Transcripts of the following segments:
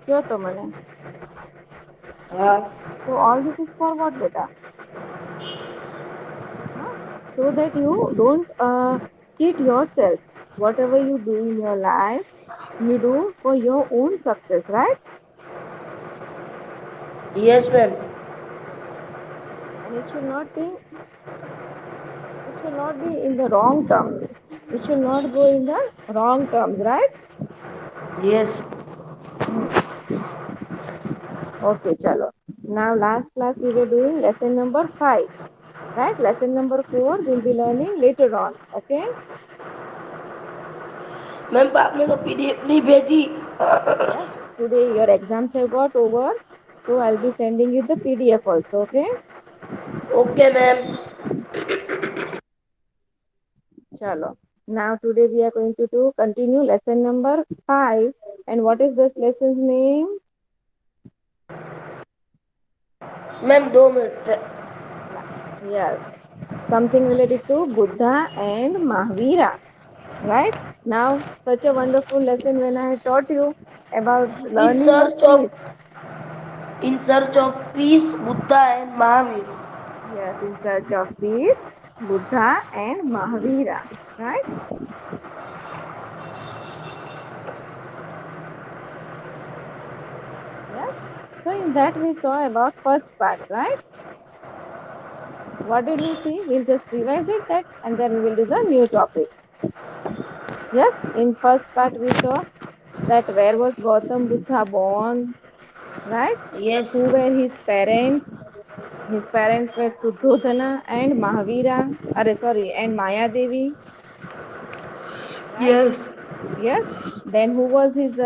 કયો તો મને. હા. So all this is for what, beta? Huh? So that you don't cheat yourself. Whatever you do in your life, you do for your own success, right? Yes, ma'am. And it should not be in the wrong terms. It should not go in the wrong terms, right? Yes. Hmm. Okay, chalo. Now last class we were doing lesson number 5, right? Lesson number 4 we'll be learning later on. Okay? Ma'am आपने तो PDF नहीं भेजी. Yes. Today your exams have got over, so I'll be sending you the PDF also. Okay? Okay ma'am. Chalo. Now today we are going to do continue lesson number 5. And what is this lesson's name? Ma'am 2 minute. Yes. Something related to Buddha and Mahavira. Right? Now, such a wonderful lesson when I had taught you about in learning of search peace. Of in search of peace Buddha and Mahavir. Yes, in search of peace, Buddha and Mahavira. Right? Yes. So in that we saw about first part, right? What did we see? We'll just revise it that and then we will do the new topic. Yes, in first part we saw that where was Gautam Buddha born, right? Yes. Who were his parents? His parents were Suddhodana and Mahavira, sorry, and Maya Devi, right? Yes. Yes. Then who was his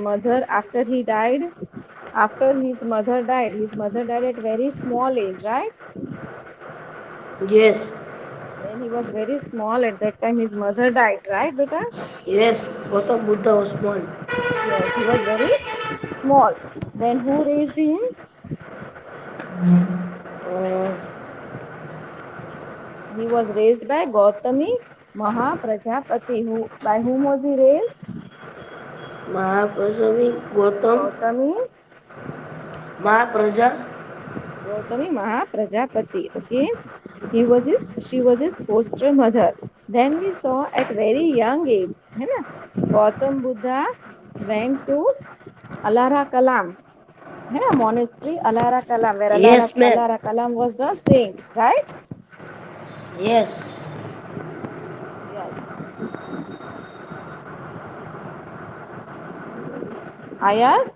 mother after he died? After his mother died at very small age, right? Yes. When he was very small at that time, his mother died, right, beta? Yes. Gautam Buddha ओस्मान. Yes, he was very small. Then who raised him? He was raised by Gautami Mahaprajapati. Who by whom was he raised? महाप्रसवी Gautam Gautami महाप्रजा. Gautami Mahaprajapati. Okay, she was his foster mother. Then we saw at very young age, है ना? Gautam Buddha went to Alara Kalam, है ना? Monastery Alara Kalam, where yes ma'am. Alara Kalam was the saint, right? Yes. Yes. Ayaz,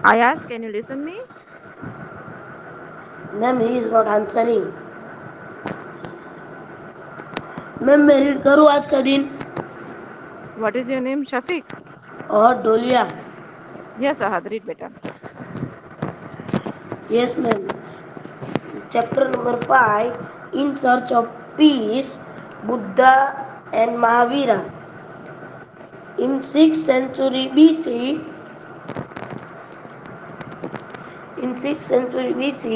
Ayaz, can you listen me? Ma'am he is not answering. Ma'am मैं read करूँ आज का दिन. What is your name, Shafiq? और डोलिया. Yes, Ahad, read better. Yes ma'am. Chapter number 5, in search of peace Buddha and Mahavira. In 6th century BC,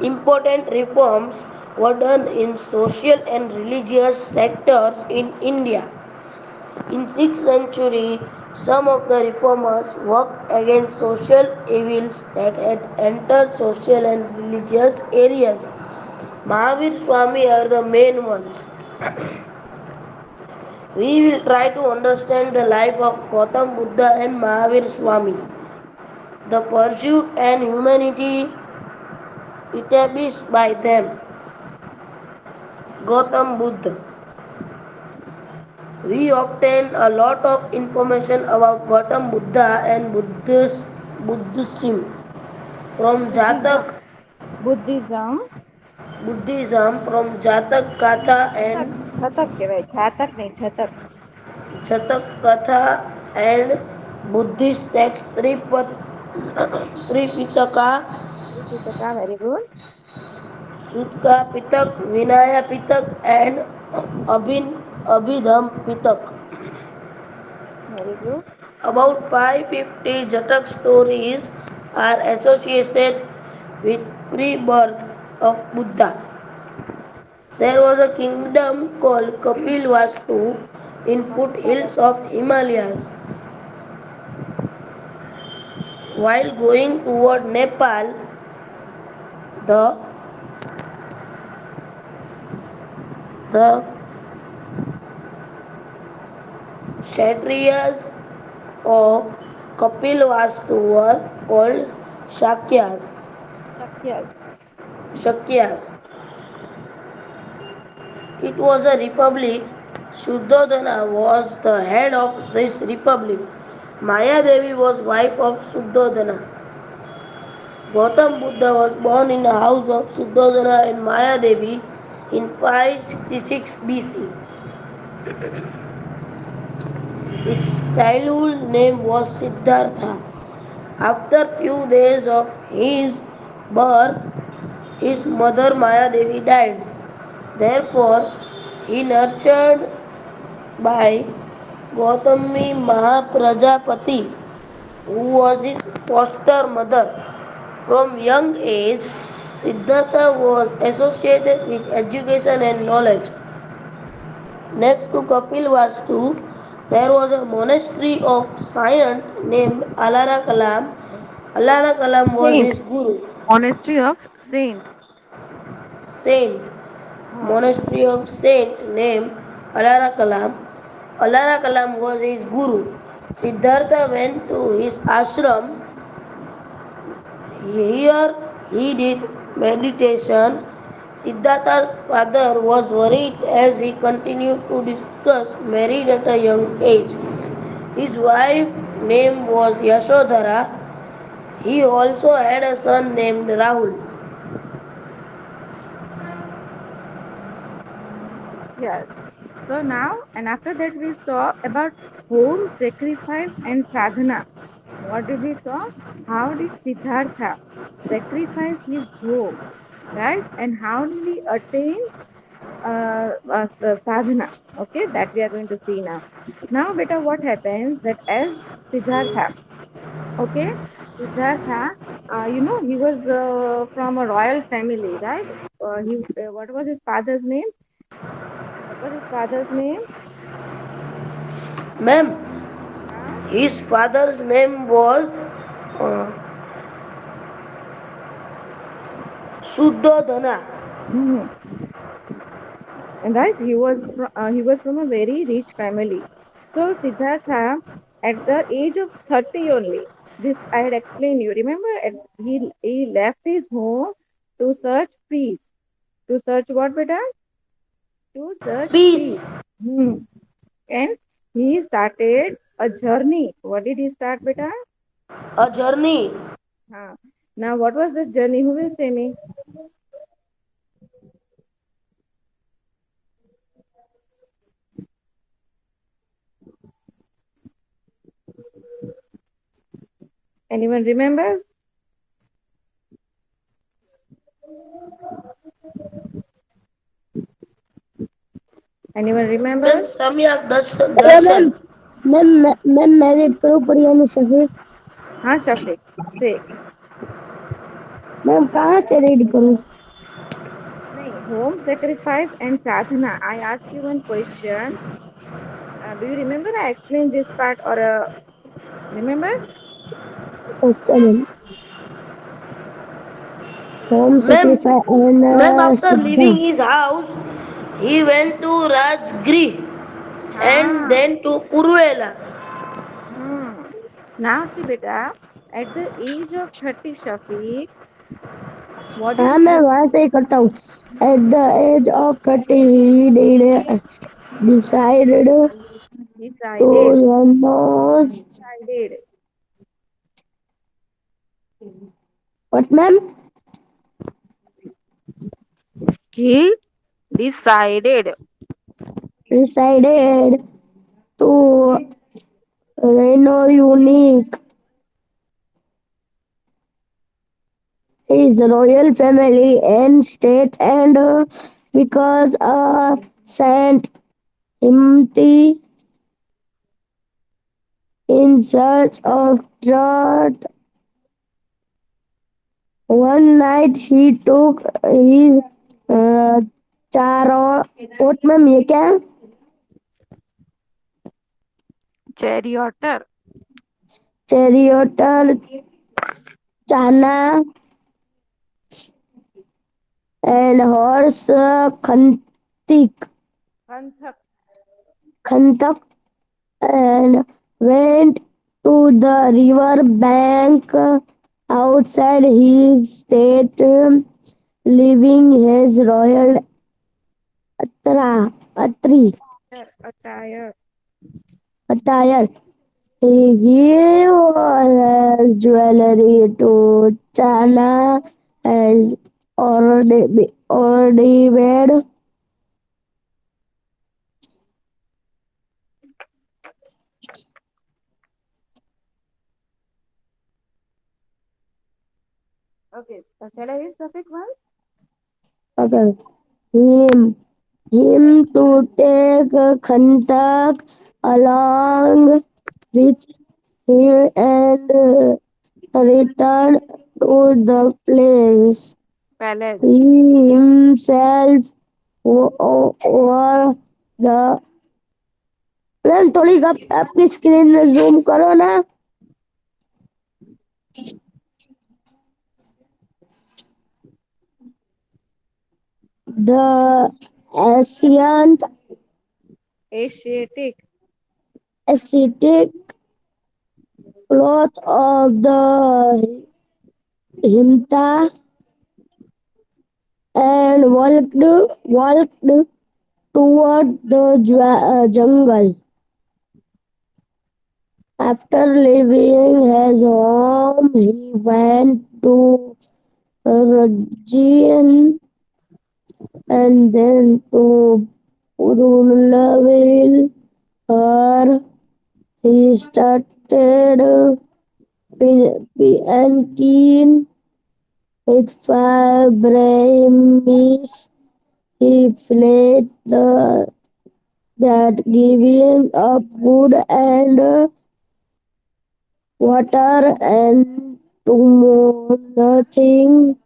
important reforms were done in social and religious sectors in India. In 6th century, some of the reformers worked against social evils that had entered social and religious areas. Mahavir Swami are the main ones. We will try to understand the life of Gautam Buddha and Mahavir Swami. The pursuit and humanity established by them. Gautam Buddha. We obtain a lot of information about Gautam Buddha and Buddhism from Buddhism. Jatak Buddhism. Buddhism from Jatak Katha છતક and છતક કહેવાય છાતક નહીં છતક. Jatak Katha and Buddhist text Tripitaka, ત્રિપિટકા very good. Sutka Pitak, Vinaya Pitak and Abhidham Pitak. Very good. About 550 Jatak stories are associated with pre-birth of Buddha. There was a kingdom called Kapilvastu in foothills of Himalayas. While going toward Nepal, the the Kshatriyas of Kapilvastu were called Shakyas. Shakyas. Shakyas. It was a republic. Shuddhodana was the head of this republic. Maya Devi was wife of Shuddhodana. Gautam Buddha was born in the house of Shuddhodana and Maya Devi in 566 BC. His childhood name was Siddhartha. After few days of his birth, his mother Maya Devi died. Therefore, he nurtured by Gautami Mahaprajapati, who was his foster mother. From young age, Siddhartha was associated with education and knowledge. Next to Kapil Vastu, there was a monastery of saint named Alara Kalam. Alara Kalam was Saint. his guru. Monastery of Saint. Saint. Ah, Monastery of saint named Alara Kalam. Alara Kalam was his guru. Siddhartha went to his ashram. Here he did meditation. Siddhartha's father was worried as he continued to discuss married at a young age. His wife name was Yashodhara. He also had a son named Rahul. yes. So now, and after that, we saw about home sacrifice and sadhana. What did we saw? How did Siddhartha sacrifice his home, right? And how did he attain sadhana? Okay, that we are going to see now. Now, beta, what happens that as Siddhartha, okay, Siddhartha, he was from a royal family, right? What was his father's name? What was his father's name? Ma'am, Huh? his father's name was uh, Suddhodana. Mhm. And right, he was from a very rich family. So Siddhartha, at the age of 30 only, this I had explained you. Remember, he left his home to search peace. To search what, beta? To search Peace. peace. Hmm. And he started a journey. What did he start, beta? A journey. Huh. Now, what was this journey? Who will say me? Anyone remembers? Anyone Ma'am, remembers? Samyak hello Darshan. Ma'am ma'am ma'am मैं read करूँ प्रियानी शफीक हाँ, Shafiq. Say. Ma'am कहाँ से read करूँ Nahi, home sacrifice and sadhana. I asked you one question. Do you remember I explained this part or remember? Okay ma'am home Ma'am, sacrifice and after सिद्धा leaving his house, he went to Rajgri and हाँ. then to Purvela. Hmm. Now see beta, at the age of 30 Shafiq, what did हाँ मैं he वहाँ से ही करता हूँ at the age of 30 he did decided to decided? renounce Decided. what ma'am He decided. decided to renew unique his royal family and state and because Saint Himti in search of truth. One night he took his uh, चार और ओट में ये क्या है charioteer, charioteer, chana, and horse Khantik, kanthak, Khantak, and went to the river bank outside his state, leaving his royal atri, attire, attire. He gave all his jewelry to Chana as already made. okay, shall I read Safik once? Okay. Him, him to take Khantak along with him and return to the place. Palace. He himself over the ma'am थोड़ी आपकी screen में zoom करो ना the ancient Asiatic, ascetic cloth of the Himta and walked toward the jungle. After leaving his home, he went to Rajin and then to Purulaville, where he started Piankin with five Brahmins. He fled that giving up food and water and to nothing.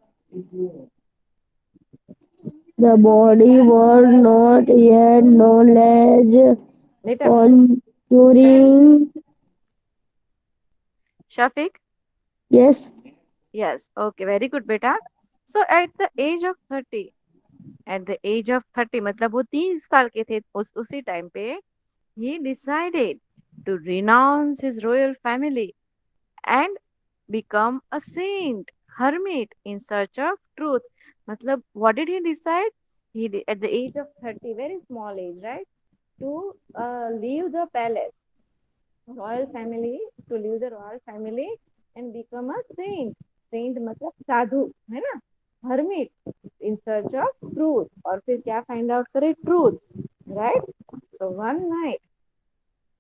The body was not yet knowledge later. on curing. Shafiq, Yes, yes, okay, very good, beta. So at the age of 30, at the age of 30, मतलब वो 30 साल के थे उसी time पे, he decided to renounce his royal family and become a saint, hermit in search of truth. मतलब what did he decide? At the age of 30, very small age, right? To leave the palace, royal family, to leave the royal family and become a saint. Saint मतलब साधु, है ना? Hermit in search of truth. और फिर क्या find out करे? Truth, right? So one night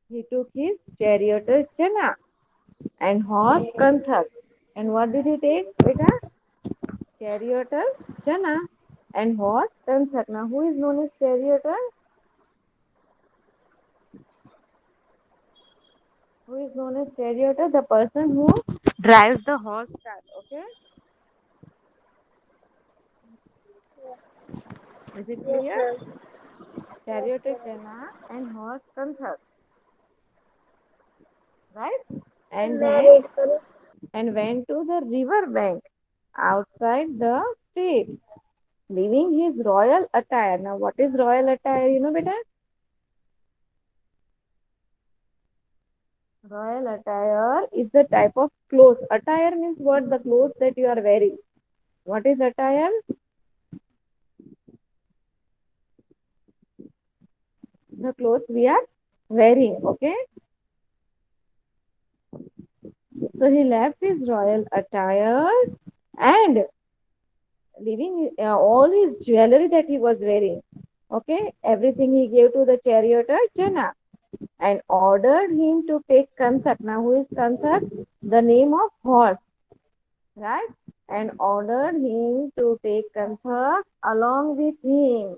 he took his charioteer Chana and horse Kanthak. And what did he take? Beta? Charioteer Chana and horse Kanthak. Now who is known as charioteer? Who is known as charioteer? The person who drives the horse cart. Okay? Is it clear? Charioteer Chana and horse Kanthak. Right? And then and went to the river bank outside the state, leaving his royal attire. Now, what is royal attire? You know, beta? Royal attire is the type of clothes. Attire means what? The clothes that you are wearing. What is attire? The clothes we are wearing. Okay. So he left his royal attire and leaving all his jewelry that he was wearing. Okay. Everything he gave to the charioteer Jana and ordered him to take Kanthak. Now, who is Kanthak? The name of horse, right? And ordered him to take Kanthak along with him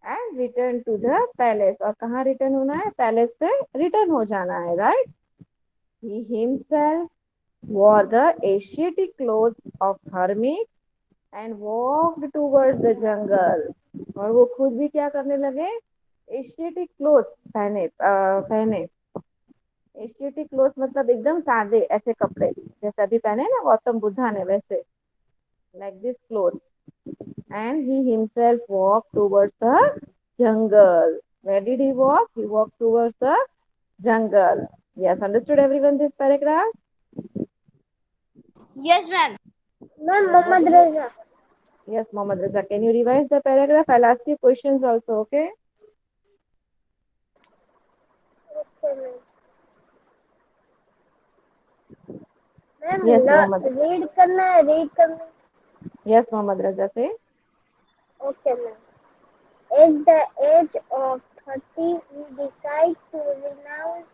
and return to the palace. और कहाँ return होना है? Palace पे return हो जाना है, right? He himself wore the Asiatic clothes of hermit and walked towards the jungle. और वो खुद भी क्या करने लगे? Asiatic clothes पहने एशियाटिक क्लोथ मतलब एकदम सादे ऐसे कपड़े जैसे अभी पहने ना गौतम बुद्धा ने वैसे, like this clothes. And he himself walked towards the jungle. Where did he walk? He walked towards the jungle. Yes, understood everyone this paragraph? Yes, ma'am. Ma'am, Yes, what Mohammad did you? Reza. Yes, Mohammad Raza. Can you revise the paragraph? I'll ask you questions also, okay? Okay, ma'am. Ma'am Yes, Mohammad. Read करना है read करना है Yes, Mohammad Raza say. Okay ma'am at the age of 30 he decides to renounce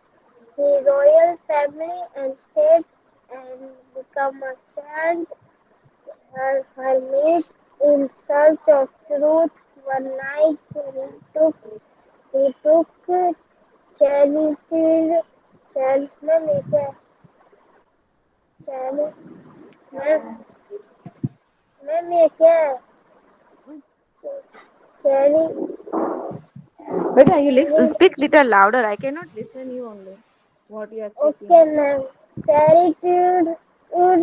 the royal family and state and become a saint hermit in search of truth. One night he took charity ma'am ma'am ये क्या है cherry Beta, you speak little louder. I cannot listen you only. What you are speaking. Okay, ma'am. Charitude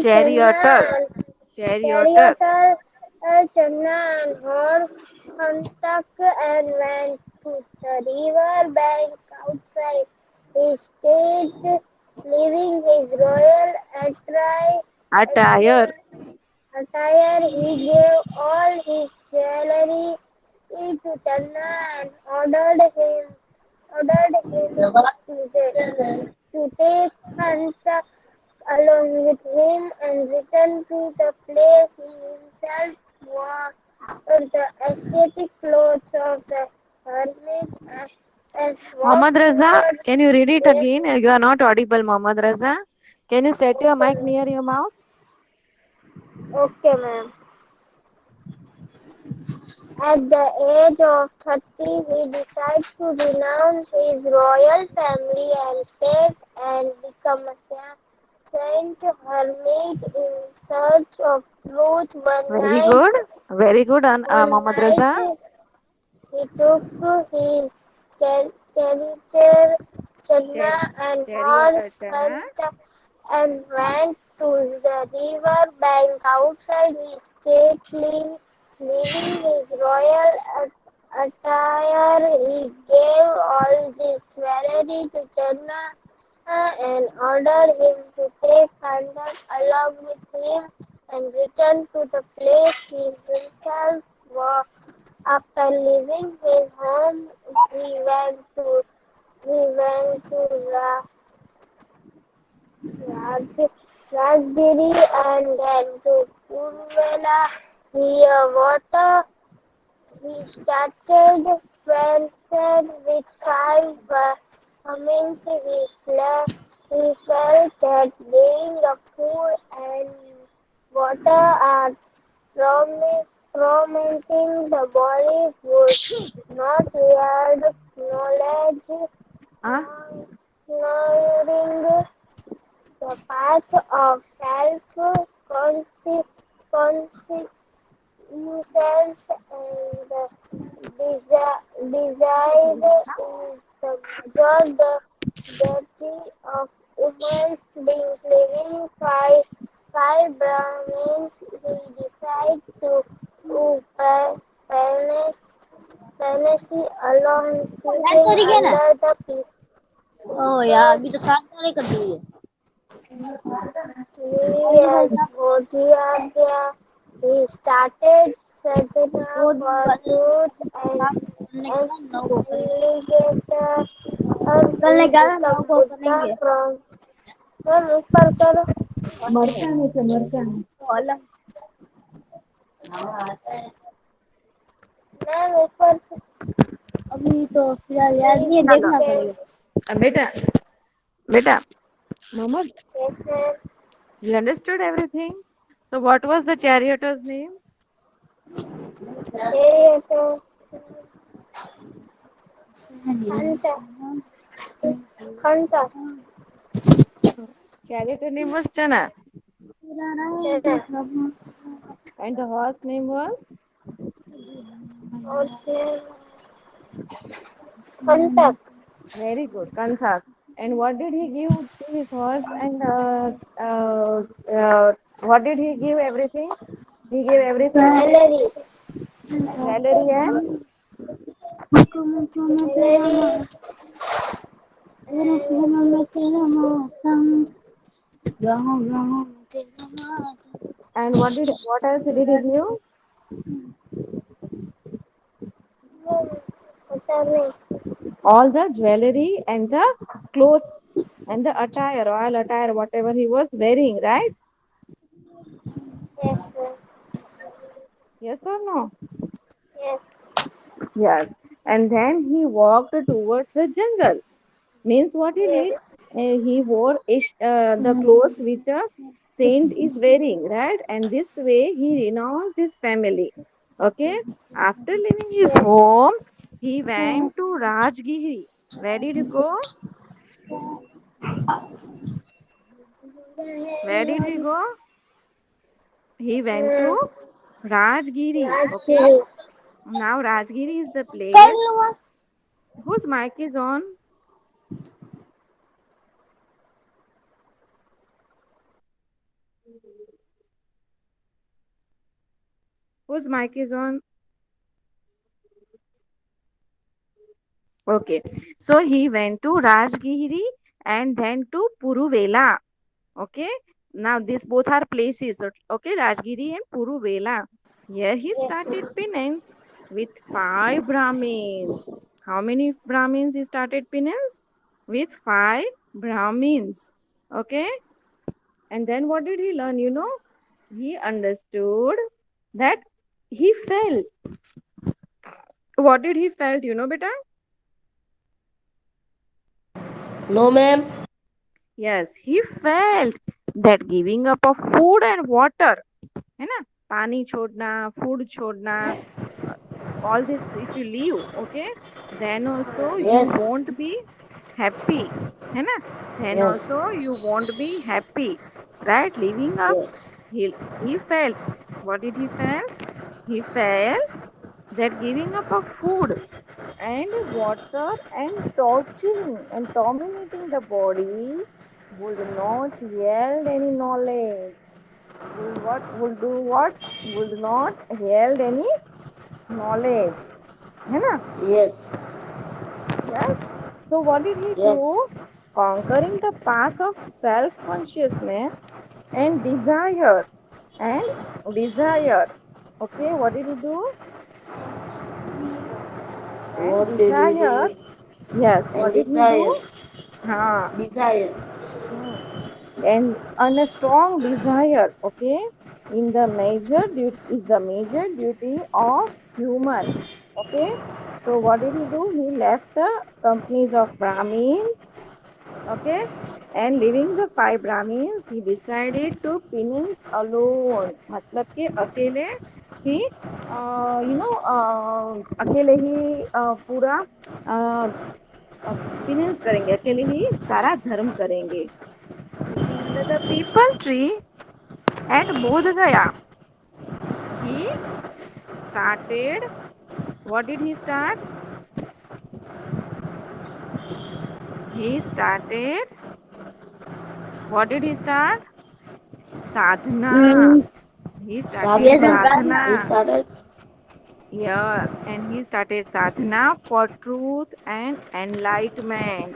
Charioteer. Channa and Charioteer. charioteer Channa and horse Huntuck and went to the river bank outside his state, leaving his royal Attire. attire. Attire. He gave all his jewelry to Channa and ordered him to take Huntuck along with him and return to the place he himself wore the ascetic clothes of the hermit and walked Mohammad Raza, toward can you read it him. again? You are not audible, Mohammad Raza. Can you set your Okay, mic near your mouth? okay, ma'am. At the age of 30, he decides to renounce his royal family and state and become a saint hermit in search of truth. Very good. Very good, One Mohammad Raza. night he took his charioteer Channa Char- and horse Charioteer Chana. Hunter and went to the river bank outside his state, leaving his royal attire. He gave all this jewelry to Channa and ordered him to take Hunter along with him and return to the place he himself was. After leaving his home, he went to Raj, Rajgiri and then to Kurvela near water. He started fenced with five Cummins. He felt that being a food and water are tormenting the body would not yield knowledge, Huh? ignoring the path of self-consciousness and the desire is the major dirty of human beings living five Brahmins. He decided to punish along add sitting करी क्या ना? under the ओ यार people अभी तो सात तारीख कर दी है। tree अभी तो भाई as साहब Bhojia. He started sadhana वो for truth सात करने के and बाद नौ को करेंगे। alligator कल ने he कहा था नौ become को Buddha करेंगे। from हम ऊपर करो मरचाने से मरचाने. तो अलग मैम ऊपर अभी तो फिलहाल याद please नहीं है, देखना second पड़ेगा। Beta, Mohammed, yes ma'am you understood everything? So what was the charioteer's name? charioteer hunter hunter Charioteer name was Chana. chana And the horse name was? horse name hunter Very good. Kanthak. And what did he give to his horse? And what did he give? Everything. He gave everything. Salary. Salary and Salary. what else did he give? पता नहीं. All the jewelry and the clothes and the attire, royal attire, whatever he was wearing, right? Yes, sir. Yes or no? Yes. Yes. And then he walked towards the jungle. Means what he did? He wore the clothes which a saint is wearing, right? And this way he renounced his family. Okay. After leaving his Yes. home, he went to Rajgiri. Where did he go? Where did he go? He went to Hmm. Rajgiri. Okay. Rajgiri. Now Rajgiri is the place. Whose mic is on? Whose mic is on? Okay. So he went to Rajgiri and then to Puruvela. Okay. Now these both are places. Okay. Rajgiri and Puruvela. Here he Yes, started ma'am. penance with five Brahmins. How many Brahmins he started penance? With five Brahmins. Okay. And then what did he learn? He understood that he felt. What did he felt? Beta? No, ma'am. Yes, he felt that giving up of food and water, है ना, पानी छोड़ना, food छोड़ना, uh, all this if you leave, okay, then also you Yes. won't be happy, है ना, then Yes. also you won't be happy, right? Living up, Yes. he felt. What did he felt? He felt that giving up of food and water and torturing and dominating the body would not yield any knowledge. Would not yield any knowledge. है ना? Yes. Yes. So what did he Yes. do? Conquering the path of self-consciousness and and desire. Okay, what did he do? And What did he desire. do? Yes, And what did he do? desire. Huh. Desire. Hmm. And a strong desire, okay, in the major duty is the major duty of human. Okay. So what did he do? He left the companies of Brahmins, okay, and leaving the five Brahmins, he decided to penance alone. मतलब कि अकेले ही अकेले ही पूरा penance करेंगे, अकेले ही सारा धर्म करेंगे. Sitting under the people tree at Bodh Gaya, he started. What did he start? He started. What did he start? Sadhana. Hmm. He started Yes, Sadhana. sadhana. He sadhana. started. Yeah, and he started sadhana for truth and enlightenment.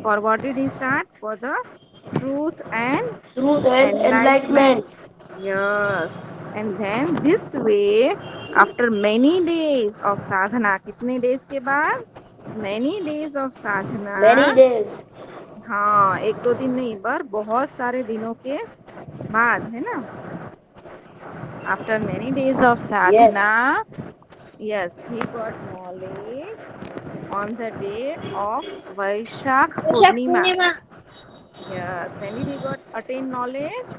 For what did he start? For the truth and Truth and enlightenment. enlightenment. Yes. And then this way, after many days of sadhana, कितने days के बाद? Many days of Many sadhana. days. हाँ, एक दो दिन नहीं, पर बहुत सारे दिनों के बाद, है ना? After many days of Yes. sadhana, yes, he got knowledge on the day of Vaishakh Vaishakh Purnima. Purnima Yes, when did he got attain knowledge?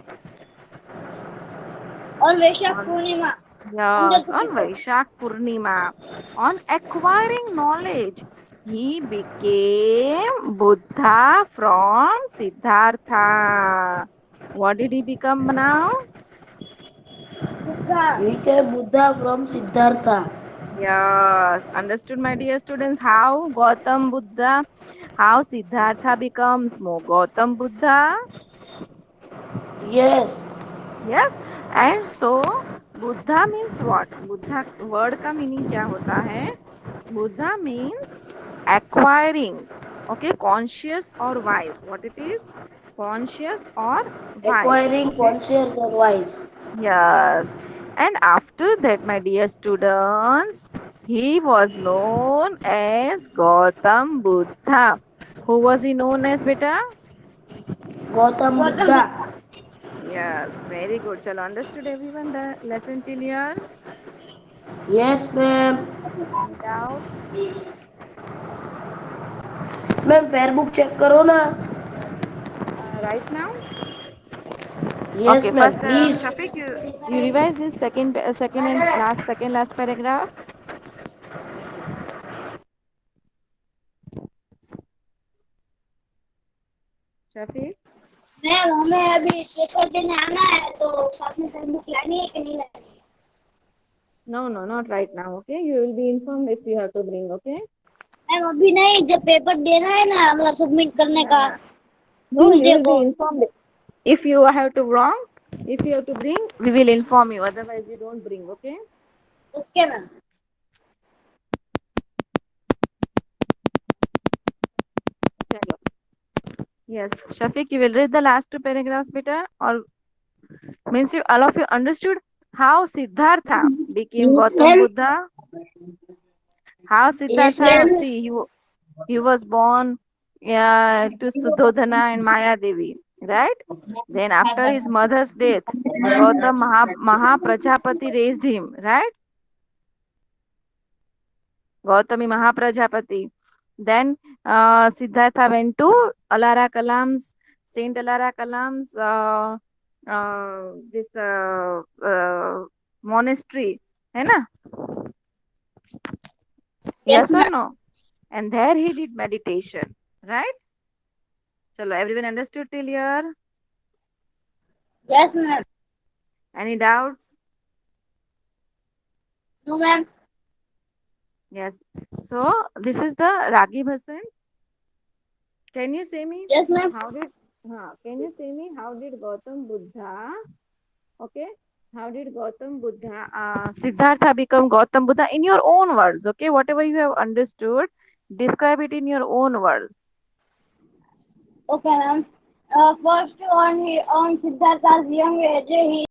और वैशाख On Purnima under Yes, the on people. Vaishakh Purnima. On acquiring knowledge, he became Buddha from Siddhartha. What did he become now? Buddha We became Buddha from Siddhartha. Yes, understood, my dear students, how Gautam Buddha, how Siddhartha becomes more Gautam Buddha. Yes. Yes, and so Buddha means what? Buddha word का meaning क्या होता है? Buddha means acquiring. Okay, conscious or wise. What it is? Conscious or wise. Acquiring Okay. conscious and wise. Yes. And after that, my dear students, he was known as Gautam Buddha. Who was he known as, beta? Gautam Buddha. Yes, very good. Chalo, understood everyone the lesson till here? Yes, ma'am. Any doubt? Ma'am fair book check करो ना. Right now? Yes, Okay, ma'am. first, Please. Shafiq, you revise this second last paragraph. Shafiq? Ma'am हमें अभी paper देने आना है तो साथ में बुक लानी है कि नहीं लानी है? No, no, not right now. Okay, you will be informed if you have to bring. Okay. Ma'am अभी नहीं, जब पेपर देना है ना मतलब सबमिट करने का No, you ट्यूसडे will को. be informed. If you have to wrong, if you have to bring, we will inform you. Otherwise, you don't bring. Okay. Okay ma'am. चलो. Yes, Shafiq, you will read the last two paragraphs, beta, or means you all of you understood how Siddhartha became Gautam ma'am. Buddha. How Yes, Siddhartha, ma'am. see, he was born to Sudhodhana and Maya Devi, right? Then after his mother's death, Gautam Mahaprajapati raised him, right? Gautami Mahaprajapati. Then Siddhartha went to Alara Kalam's, Saint Alara Kalam's this monastery, है ना? Yes Yes or ma'am. no? And there he did meditation, right? Chalo, everyone understood till here? Yes ma'am. Any doubts? No ma'am. Yes. So this is the Ragi Bhasan. Can you say me yes ma'am. how did can you say me how did Gautam Buddha, okay, how did Gautam Buddha Siddhartha become Gautam Buddha in your own words, okay, whatever you have understood, describe it in your own words. Okay, ma'am. First, on Siddhartha's young age, he